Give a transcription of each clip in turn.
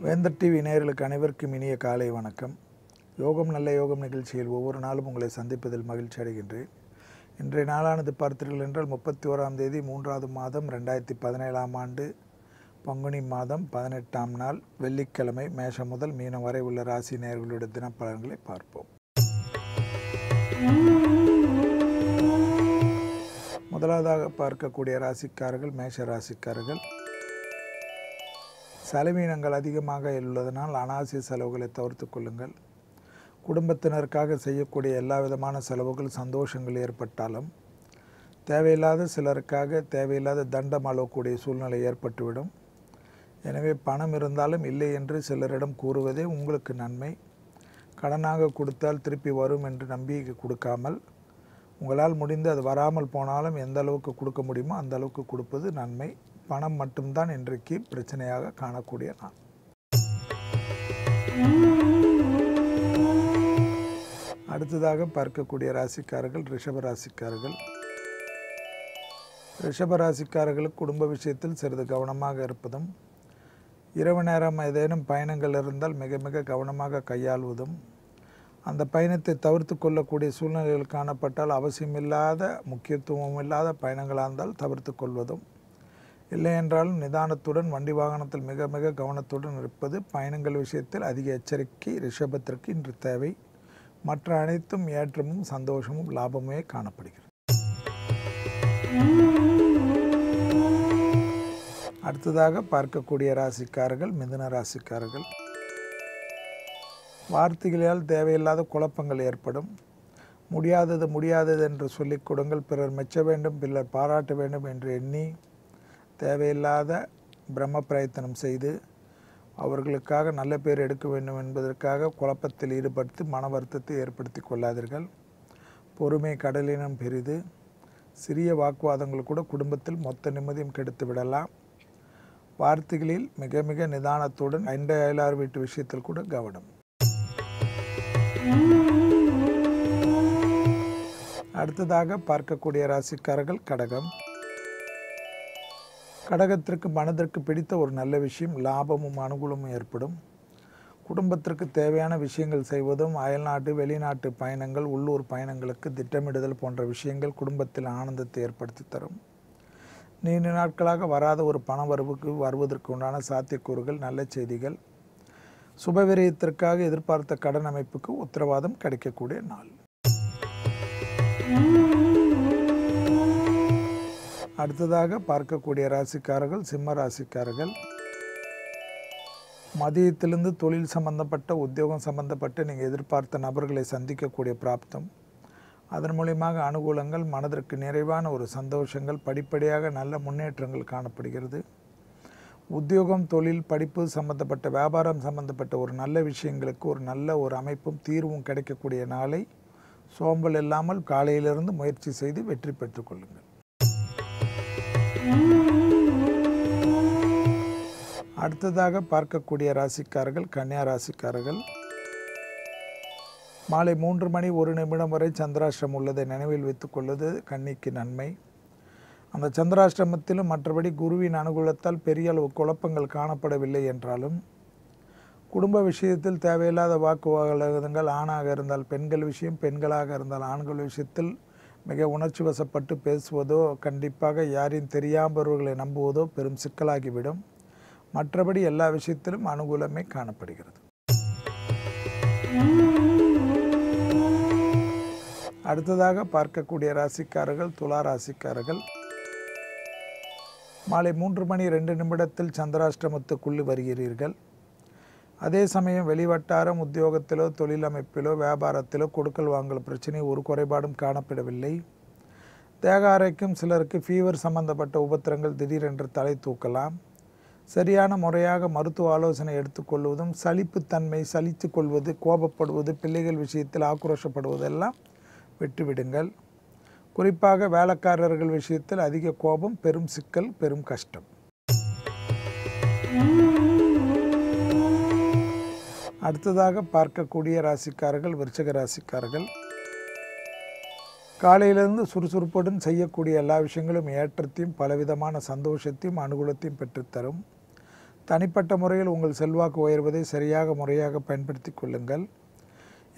வேந்தர் டிவி நேயர்களுக்கு அனைவருக்கும் இனிய காலை வணக்கம். யோகம் நல்ல யோகம் நிகழ்ச்சியில் ஒவ்வொரு நாளும் உங்களை சந்திப்பதில் மகிழ்ச்சி அடைகின்றேன். இன்றைய நாளானது பார்த்தீர்கள் என்றால் 31ஆம் தேதி 3வது மாதம் 2017ஆம் ஆண்டு பங்குனி மாதம் 18ஆம் நாள் வெள்ளிக்கிழமை. மேஷம் முதல் மீனம் வரை உள்ள ராசி நேயர்களுடைய தினப்பலன்களை பார்ப்போம். முதலாவதாக பார்க்கக்கூடிய ராசிக்காரர்கள் மேஷ ராசிக்காரர்கள். செலவீனங்கள் அதிகமாக உள்ளதனால் அனாவசிய செலவுகளை தவிர்த்து கொள்ளுங்கள். குடும்பத்தினருக்காக செய்யக்கூடிய எல்லா விதமான செலவுகள் சந்தோஷங்கள் ஏற்பட்டாலும் தேவையில்லாத சிலருக்காக தேவையில்லாத தண்டம் அளவக்கூடிய சூழ்நிலை ஏற்பட்டுவிடும். எனவே பணம் இருந்தாலும் இல்லை என்று சிலரிடம் கூறுவதே உங்களுக்கு நன்மை. கடனாக கொடுத்தால் திருப்பி வரும் என்று நம்பிக்கை கொடுக்காமல் உங்களால் முடிந்து அது வராமல் போனாலும் எந்த அளவுக்கு கொடுக்க முடியுமோ அந்த அளவுக்கு கொடுப்பது நன்மை. பணம் மட்டும்தான் இன்றைக்கு பிரச்சனையாக காணக்கூடிய நாள். அடுத்ததாக பார்க்கக்கூடிய ராசிக்காரர்கள் ரிஷப ராசிக்காரர்கள். ரிஷப ராசிக்காரர்களுக்கு குடும்ப விஷயத்தில் சிறிது கவனமாக இருப்பதும், இரவு நேரம் ஏதேனும் பயணங்கள் இருந்தால் மிக மிக கவனமாக கையாள்வதும், அந்த பயணத்தை தவிர்த்து கொள்ளக்கூடிய சூழ்நிலைகள் காணப்பட்டால் அவசியமில்லாத முக்கியத்துவம் இல்லாத பயணங்களாக இருந்தால் தவிர்த்து கொள்வதும், இல்லை என்றாலும் நிதானத்துடன் வண்டி வாகனத்தில் மிக மிக கவனத்துடன் இருப்பது. பயணங்கள் விஷயத்தில் அதிக எச்சரிக்கை ரிஷபத்திற்கு இன்று தேவை. மற்ற அனைத்தும் ஏற்றமும் சந்தோஷமும் லாபமே காணப்படுகிறது. அடுத்ததாக பார்க்கக்கூடிய ராசிக்காரர்கள் மிதுன ராசிக்காரர்கள். வார்த்தைகளால் தேவையில்லாத குழப்பங்கள் ஏற்படும். முடியாதது என்று சொல்லிக் கொடுங்கள். பிறர் மெச்ச வேண்டும், பிறர் பாராட்ட வேண்டும் என்று எண்ணி தேவையில்லாத பிரம்ம பிரயத்தனம் செய்து அவர்களுக்காக நல்ல பேர் எடுக்க வேண்டும் என்பதற்காக குழப்பத்தில் ஈடுபடுத்தி மன வருத்தத்தை ஏற்படுத்தி கொள்ளாதீர்கள். பொறுமை கடலினம் பெரிது. சிறிய வாக்குவாதங்கள் கூட குடும்பத்தில் மொத்த நிம்மதியும் கெடுத்து விடலாம். வார்த்தைகளில் மிக மிக நிதானத்துடன் அயலார் வீட்டு விஷயத்தில் கூட கவனம். அடுத்ததாக பார்க்கக்கூடிய ராசிக்காரர்கள் கடகம். கடகத்திற்கு மனதிற்கு பிடித்த ஒரு நல்ல விஷயம் லாபமும் அனுகூலமும் ஏற்படும். குடும்பத்திற்கு தேவையான விஷயங்கள் செய்வதும், அயல்நாட்டு வெளிநாட்டு பயணங்கள், உள்ளூர் பயணங்களுக்கு திட்டமிடுதல் போன்ற விஷயங்கள் குடும்பத்தில் ஆனந்தத்தை ஏற்படுத்தி தரும். நீண்ட நாட்களாக வராத ஒரு பண வருவதற்கு உண்டான சாத்தியக்கூறுகள், நல்ல செய்திகள், சுபவிரயத்திற்காக எதிர்பார்த்த கடன் அமைப்புக்கு உத்தரவாதம் கிடைக்கக்கூடிய நாள். அடுத்ததாக பார்க்கக்கூடிய ராசிக்காரர்கள் சிம்ம ராசிக்காரர்கள். மதியத்திலிருந்து தொழில் சம்பந்தப்பட்ட உத்தியோகம் சம்பந்தப்பட்ட நீங்கள் எதிர்பார்த்த நபர்களை சந்திக்கக்கூடிய பிராப்தம், அதன் மூலியமாக அனுகூலங்கள், மனதிற்கு நிறைவான ஒரு சந்தோஷங்கள், படிப்படியாக நல்ல முன்னேற்றங்கள் காணப்படுகிறது. உத்தியோகம், தொழில், படிப்பு சம்பந்தப்பட்ட வியாபாரம் சம்பந்தப்பட்ட ஒரு நல்ல விஷயங்களுக்கு ஒரு நல்ல ஒரு அமைப்பும் தீர்வும் கிடைக்கக்கூடிய நாளை சோம்பல் இல்லாமல் காலையிலிருந்து முயற்சி செய்து வெற்றி பெற்றுக் கொள்ளுங்கள். அடுத்ததாக பார்க்கக்கூடிய ராசிக்காரர்கள் கன்னியா ராசிக்காரர்கள். மாலை 3 மணி 1 நிமிடம் வரை சந்திராஷ்டிரம் உள்ளதை நினைவில் வைத்துக் கொள்வது கன்னிக்கு நன்மை. அந்த சந்திராஷ்டிரமத்திலும் மற்றபடி குருவின் அனுகூலத்தால் பெரிய அளவு குழப்பங்கள் காணப்படவில்லை என்றாலும் குடும்ப விஷயத்தில் தேவையில்லாத வாக்குவாதங்கள், ஆணாக இருந்தால் பெண்கள் விஷயம், பெண்களாக இருந்தால் ஆண்கள் விஷயத்தில் மிக உணர்ச்சி வசப்பட்டு பேசுவதோ, கண்டிப்பாக யாரையும் தெரியாதவர்களை நம்புவதோ பெரும் சிக்கலாகிவிடும். மற்றபடி எல்லா விஷயத்திலும் அனுகூலமே காணப்படுகிறது. அடுத்ததாக பார்க்கக்கூடிய ராசிக்காரர்கள் துலா ராசிக்காரர்கள். மாலை 3 மணி 2 நிமிடத்தில் சந்திராஷ்டிரமத்துக்குள்ளே வருகிறீர்கள். அதே சமயம் வெளிவட்டாரம், உத்தியோகத்திலோ, தொழில் அமைப்பிலோ, வியாபாரத்திலோ கொடுக்கல் வாங்கல் பிரச்சனை ஒரு குறைபாடும் காணப்படவில்லை. தேக ஆரோக்கியம் சிலருக்கு ஃபீவர் சம்பந்தப்பட்ட உபத்திரங்கள் திடீரென்று தலை தூக்கலாம். சரியான முறையாக மருத்துவ ஆலோசனை எடுத்துக்கொள்வதும் சலிப்புத்தன்மை, சலித்து கொள்வது, கோபப்படுவது, பிள்ளைகள் விஷயத்தில் ஆக்ரோஷப்படுவதெல்லாம் விட்டுவிடுங்கள். குறிப்பாக வேலைக்காரர்கள் விஷயத்தில் அதிக கோபம், பெரும் சிக்கல், பெரும் கஷ்டம். அடுத்ததாக பார்க்கக்கூடிய ராசிக்காரர்கள் விருச்சிக ராசிக்காரர்கள். காலையிலிருந்து சுறுசுறுப்புடன் செய்யக்கூடிய எல்லா விஷயங்களும் ஏற்றத்தையும் பலவிதமான சந்தோஷத்தையும் அனுகூலத்தையும் பெற்றுத்தரும். தனிப்பட்ட முறையில் உங்கள் செல்வாக்கு உயர்வதை சரியாக முறையாக பயன்படுத்தி கொள்ளுங்கள்.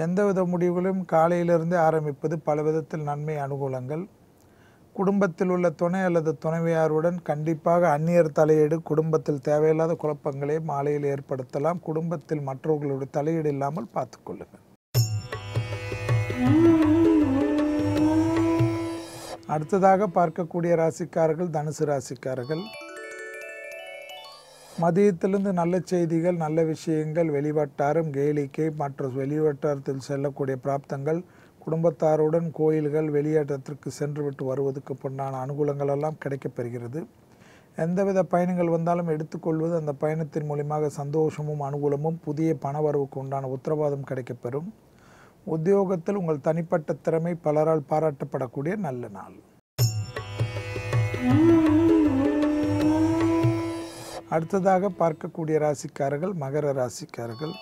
எந்தவித முடிவுகளையும் காலையிலிருந்தே ஆரம்பிப்பது பல விதத்தில் நன்மை அனுகூலங்கள். குடும்பத்தில் உள்ள துணை அல்லது துணைவியாருடன் கண்டிப்பாக அந்நியர் தலையீடு குடும்பத்தில் தேவையில்லாத குழப்பங்களை மாலையில் ஏற்படுத்தலாம். குடும்பத்தில் மற்றவர்களுடைய தலையீடு இல்லாமல் பார்த்துக்கொள்ளுங்கள். அடுத்ததாக பார்க்கக்கூடிய ராசிக்காரர்கள் தனுசு ராசிக்காரர்கள். மதியத்திலிருந்து நல்ல செய்திகள், நல்ல விஷயங்கள், வெளிவட்டாரம், கேளிக்கை மற்ற வெளிவட்டாரத்தில் செல்லக்கூடிய பிராப்தங்கள், குடும்பத்தாருடன் கோயில்கள், வெளியேற்றத்திற்கு சென்றுவிட்டு வருவதற்கு பொன்னான அனுகூலங்கள் எல்லாம் கிடைக்கப்பெறுகிறது. எந்தவித பயணங்கள் வந்தாலும் எடுத்துக்கொள்வது அந்த பயணத்தின் மூலமாக சந்தோஷமும் அனுகூலமும் புதிய பணவரவுக்கு உண்டான உத்தரவாதம் கிடைக்கப்பெறும். உத்தியோகத்தில் உங்கள் தனிப்பட்ட திறமை பலரால் பாராட்டப்படக்கூடிய நல்ல நாள். அடுத்ததாக பார்க்கக்கூடிய ராசிக்காரர்கள் மகர ராசிக்காரர்கள்.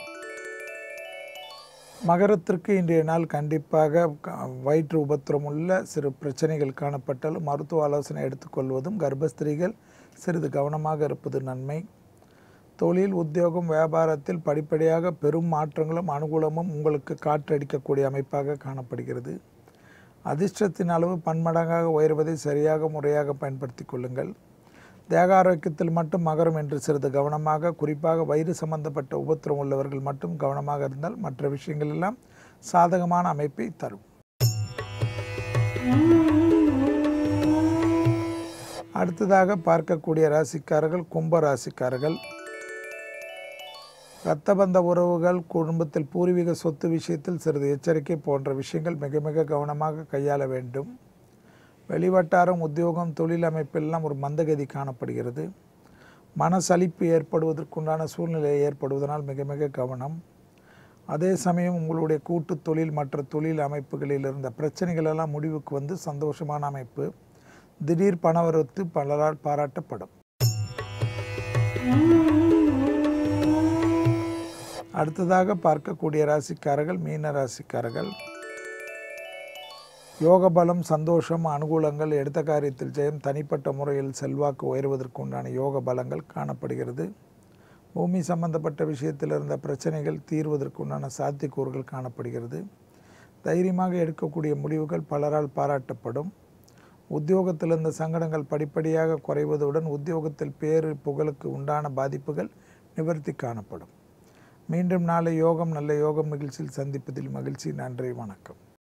மகரத்திற்கு இன்றைய நாள் கண்டிப்பாக வயிற்று உபத்திரம் உள்ள சிறு பிரச்சனைகள் காணப்பட்டாலும் மருத்துவ ஆலோசனை எடுத்துக்கொள்வதும், கர்ப்பஸ்திரீகள் சிறிது கவனமாக இருப்பது நன்மை. தொழில், உத்தியோகம், வியாபாரத்தில் படிப்படியாக பெரும் மாற்றங்களும் அனுகூலமும் உங்களுக்கு காற்றடிக்கக்கூடிய அமைப்பாக காணப்படுகிறது. அதிர்ஷ்டத்தின் அளவு பன்மடங்காக உயர்வதை சரியாக முறையாக பயன்படுத்தி கொள்ளுங்கள். தேக ஆரோக்கியத்தில் மட்டும் மகரம் என்று சிறிது கவனமாக, குறிப்பாக வயிறு சம்பந்தப்பட்ட உபத்திரம் உள்ளவர்கள் மட்டும் கவனமாக இருந்தால் மற்ற விஷயங்கள் எல்லாம் சாதகமான அமைப்பை தரும். அடுத்ததாக பார்க்கக்கூடிய ராசிக்காரர்கள் கும்ப ராசிக்காரர்கள். இரத்தபந்த உறவுகள், குடும்பத்தில் பூர்வீக சொத்து விஷயத்தில் சிறிது எச்சரிக்கை போன்ற விஷயங்கள் மிக மிக கவனமாக கையாள வேண்டும். வெளிவட்டாரம், உத்தியோகம், தொழில் அமைப்பெல்லாம் ஒரு மந்தகதி காணப்படுகிறது. மனசலிப்பு ஏற்படுவதற்குண்டான சூழ்நிலை ஏற்படுவதனால் மிக மிக கவனம். அதே சமயம் உங்களுடைய கூட்டு தொழில் மற்ற தொழில் அமைப்புகளில் இருந்த பிரச்சனைகள் எல்லாம் முடிவுக்கு வந்து சந்தோஷமான அமைப்பு. திடீர் பணவரத்து பலரால் பாராட்டப்படும். அடுத்ததாக பார்க்கக்கூடிய ராசிக்காரர்கள் மீன ராசிக்காரர்கள். யோக பலம், சந்தோஷம், அனுகூலங்கள், எடுத்த காரியத்தில் ஜெயம், தனிப்பட்ட முறையில் செல்வாக்கு உயர்வதற்கு உண்டான யோக பலங்கள் காணப்படுகிறது. பூமி சம்பந்தப்பட்ட விஷயத்தில் இருந்த பிரச்சனைகள் தீர்வதற்கு உண்டான சாத்தியக்கூறுகள் காணப்படுகிறது. தைரியமாக எடுக்கக்கூடிய முடிவுகள் பலரால் பாராட்டப்படும். உத்தியோகத்தில் இருந்த சங்கடங்கள் படிப்படியாக குறைவதுடன் உத்தியோகத்தில் பேரு புகழுக்கு உண்டான பாதிப்புகள் நிவர்த்தி காணப்படும். மீண்டும் நாளை யோகம் நல்ல யோகம் நிகழ்ச்சியில் சந்திப்பதில் மகிழ்ச்சி. நன்றி, வணக்கம்.